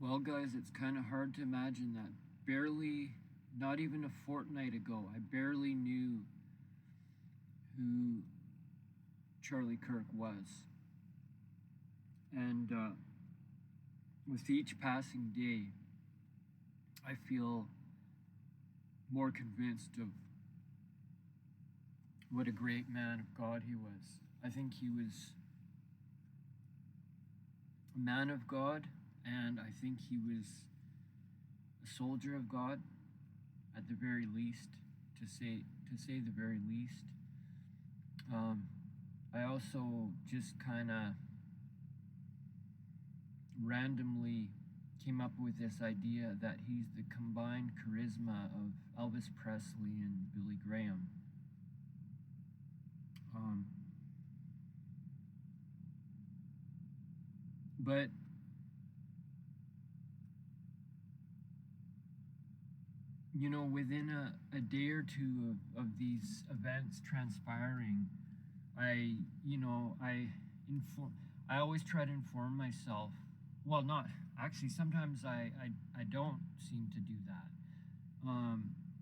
Well, guys, it's kind of hard to imagine that not even a fortnight ago, I barely knew who Charlie Kirk was. And with each passing day, I feel more convinced of what a great man of God he was. I think he was a man of God, and I think he was a soldier of God, at the very least, to say the very least. I also just kind of randomly came up with this idea that he's the combined charisma of Elvis Presley and Billy Graham. But within a day or two of these events transpiring, I always try to inform myself. Well, not actually. Sometimes I don't seem to do that.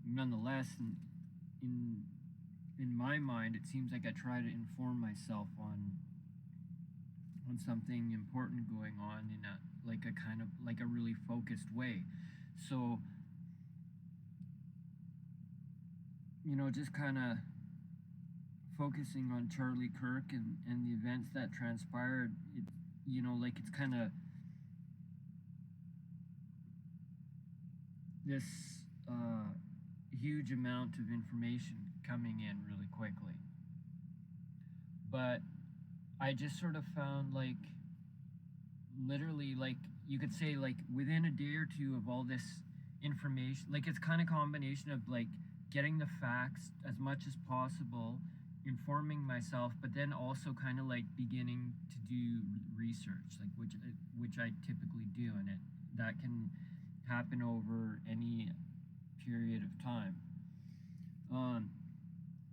Nonetheless, in my mind, it seems like I try to inform myself on something important going on in a really focused way. So, just kind of focusing on Charlie Kirk and the events that transpired, it's kind of this huge amount of information coming in really quickly. But I just sort of found, literally, you could say, within a day or two of all this information, it's kind of combination of getting the facts as much as possible, informing myself, but then also kind of beginning to do research, which I typically do, and that can happen over any period of time.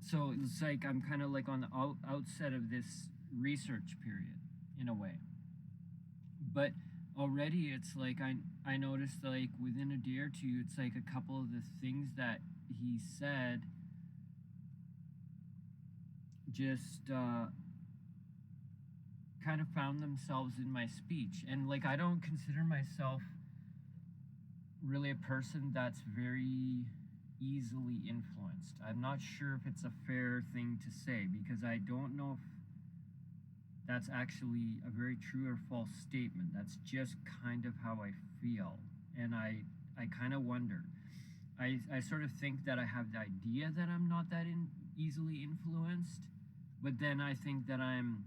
So it's I'm kind of on the outset of this research period in a way, but already it's I noticed within a day or two, it's a couple of the things that he said just kind of found themselves in my speech. And I don't consider myself really a person that's very easily influenced. I'm not sure if it's a fair thing to say, because I don't know if that's actually a very true or false statement. That's just kind of how I feel. And I kind of wonder. I sort of think that I have the idea that I'm not that easily influenced, but then I think that I'm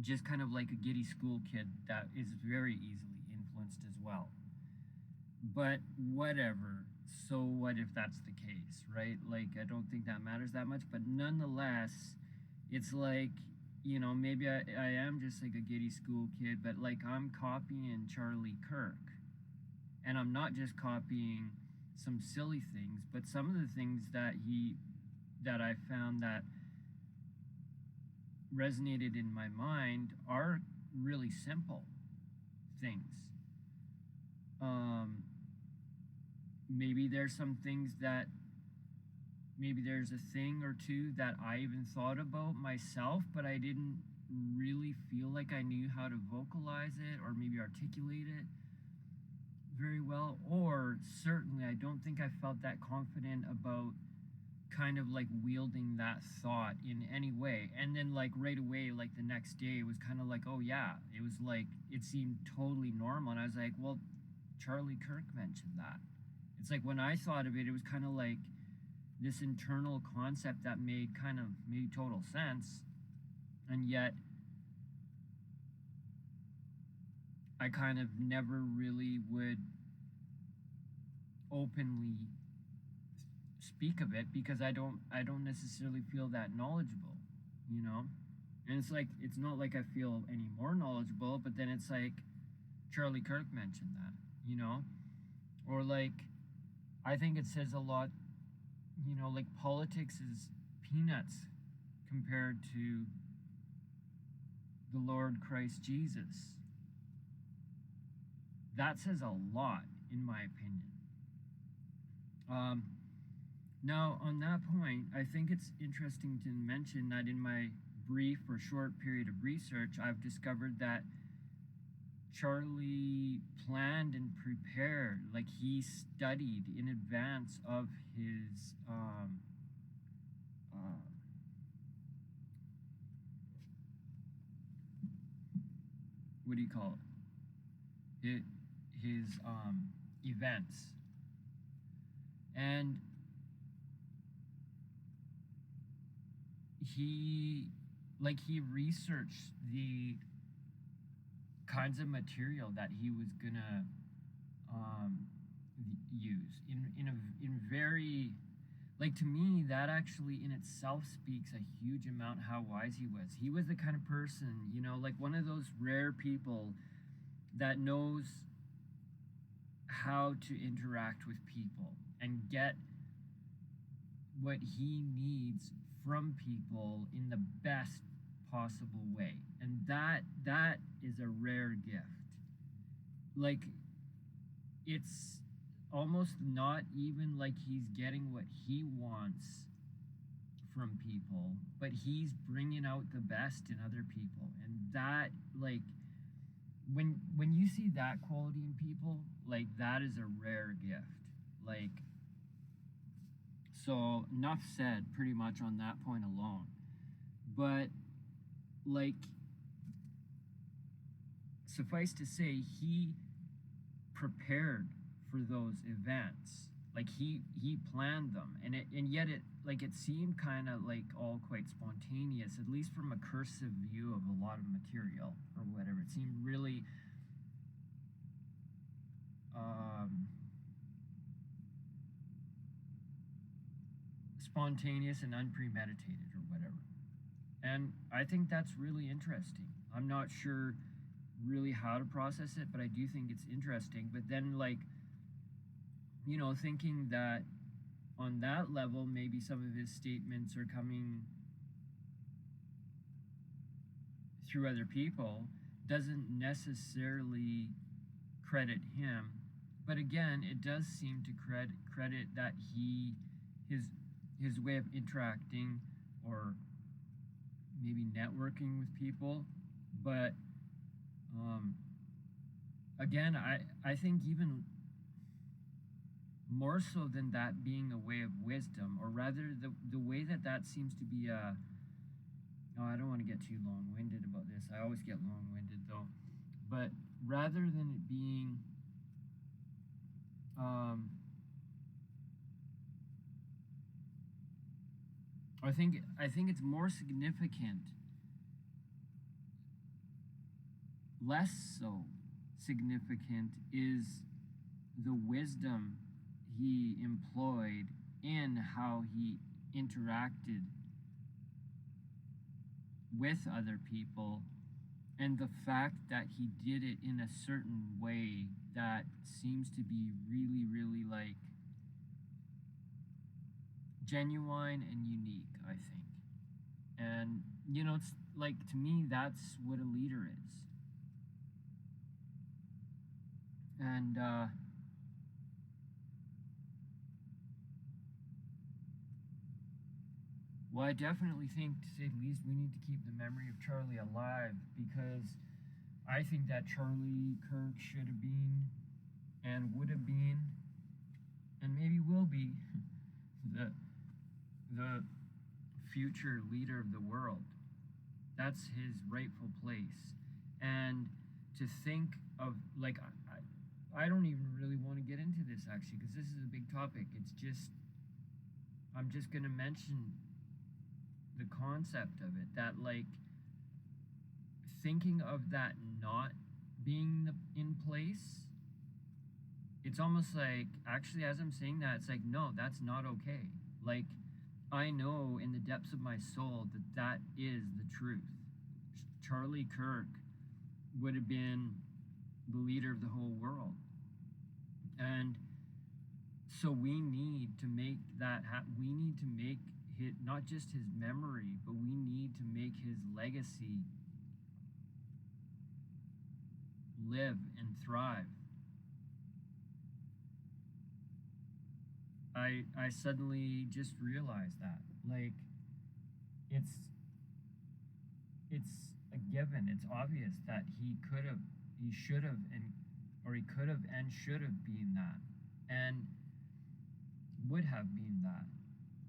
just kind of like a giddy school kid that is very easily influenced as well. But whatever. So what if that's the case, right? I don't think that matters that much, but nonetheless, it's maybe I am just a giddy school kid, but I'm copying Charlie Kirk. And I'm not just copying some silly things, but some of the things that I found that resonated in my mind are really simple things. Maybe there's some things maybe there's a thing or two that I even thought about myself, but I didn't really feel like I knew how to vocalize it or maybe articulate it very well. Or certainly I don't think I felt that confident about kind of wielding that thought in any way. And then right away, the next day, it was kind of oh yeah, it was it seemed totally normal. And I was well, Charlie Kirk mentioned that. It's when I thought of it, it was kind of this internal concept that made total sense. And yet I kind of never really would openly speak of it, because I don't necessarily feel that knowledgeable, And it's it's not I feel any more knowledgeable, but then it's Charlie Kirk mentioned that, Or I think it says a lot, politics is peanuts compared to the Lord Christ Jesus. that says a lot, in my opinion. Now, on that point, I think it's interesting to mention that in my brief or short period of research, I've discovered that Charlie planned and prepared, like he studied in advance of his what do you call it? His events. And he researched the kinds of material that he was gonna use in very, like, to me, that actually in itself speaks a huge amount how wise he was. He was the kind of person, you know, like one of those rare people that knows how to interact with people and get what he needs from people in the best possible way. And that is a rare gift. Like, it's almost not even like he's getting what he wants from people, but he's bringing out the best in other people. And that, like, when you see that quality in people, like, that is a rare gift. Like, so enough said pretty much on that point alone. But, like, suffice to say, he prepared for those events. Like, he planned them, and yet it seemed kind of like all quite spontaneous, at least from a cursive view of a lot of material or whatever. It seemed really spontaneous and unpremeditated or whatever. And I think that's really interesting. I'm not sure really how to process it, but I do think it's interesting. But then, like, you know, thinking that on that level, maybe some of his statements are coming through other people doesn't necessarily credit him. But again, it does seem to credit that his way of interacting or maybe networking with people. But again, I think even more so than that being a way of wisdom, or rather the way that seems to be a, oh, I don't want to get too long-winded about this. I always get long-winded though. But rather than it being I think it's more significant, less so significant is the wisdom he employed in how he interacted with other people, and the fact that he did it in a certain way that seems to be really, really, like, genuine and unique, I think. And, you know, it's like, to me, that's what a leader is. And well, I definitely think, to say the least, we need to keep the memory of Charlie alive, because I think that Charlie Kirk should have been and would have been and maybe will be the future leader of the world. That's his rightful place. And to think of, like, I don't even really want to get into this, actually, because this is a big topic. It's just, I'm just going to mention the concept of it, that, like, thinking of that not being in place, it's almost like, actually, as I'm saying that, it's like, no, that's not okay. Like, I know in the depths of my soul that is the truth. Charlie Kirk would have been the leader of the whole world. And so we need to make that we need to make not just his memory, but we need to make his legacy live and thrive. I suddenly just realized that, like, it's it's a given. It's obvious that he should have, or he could have and should have been that, and would have been that.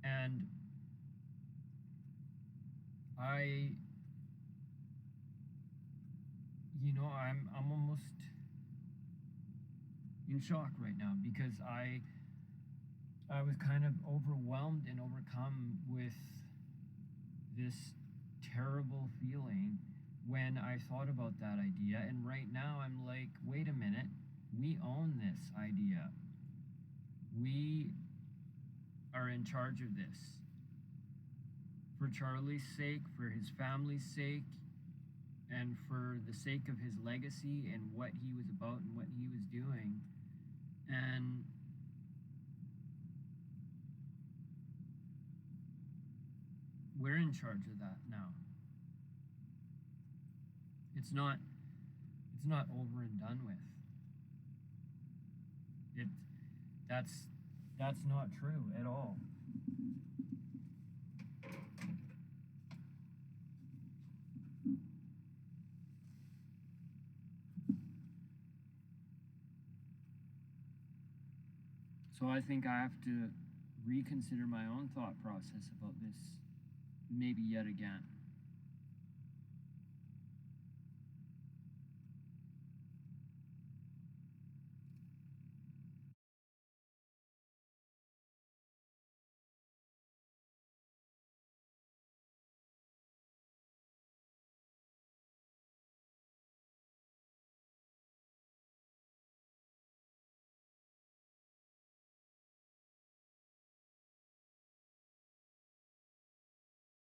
And I, I'm almost in shock right now because I was kind of overwhelmed and overcome with this terrible feeling when I thought about that idea. And right now I'm like, wait a minute, we own this idea. We are in charge of this. For Charlie's sake, for his family's sake, and for the sake of his legacy and what he was about and what he was doing. And we're in charge of that now. It's not over and done with. It that's not true at all. So I think I have to reconsider my own thought process about this maybe yet again.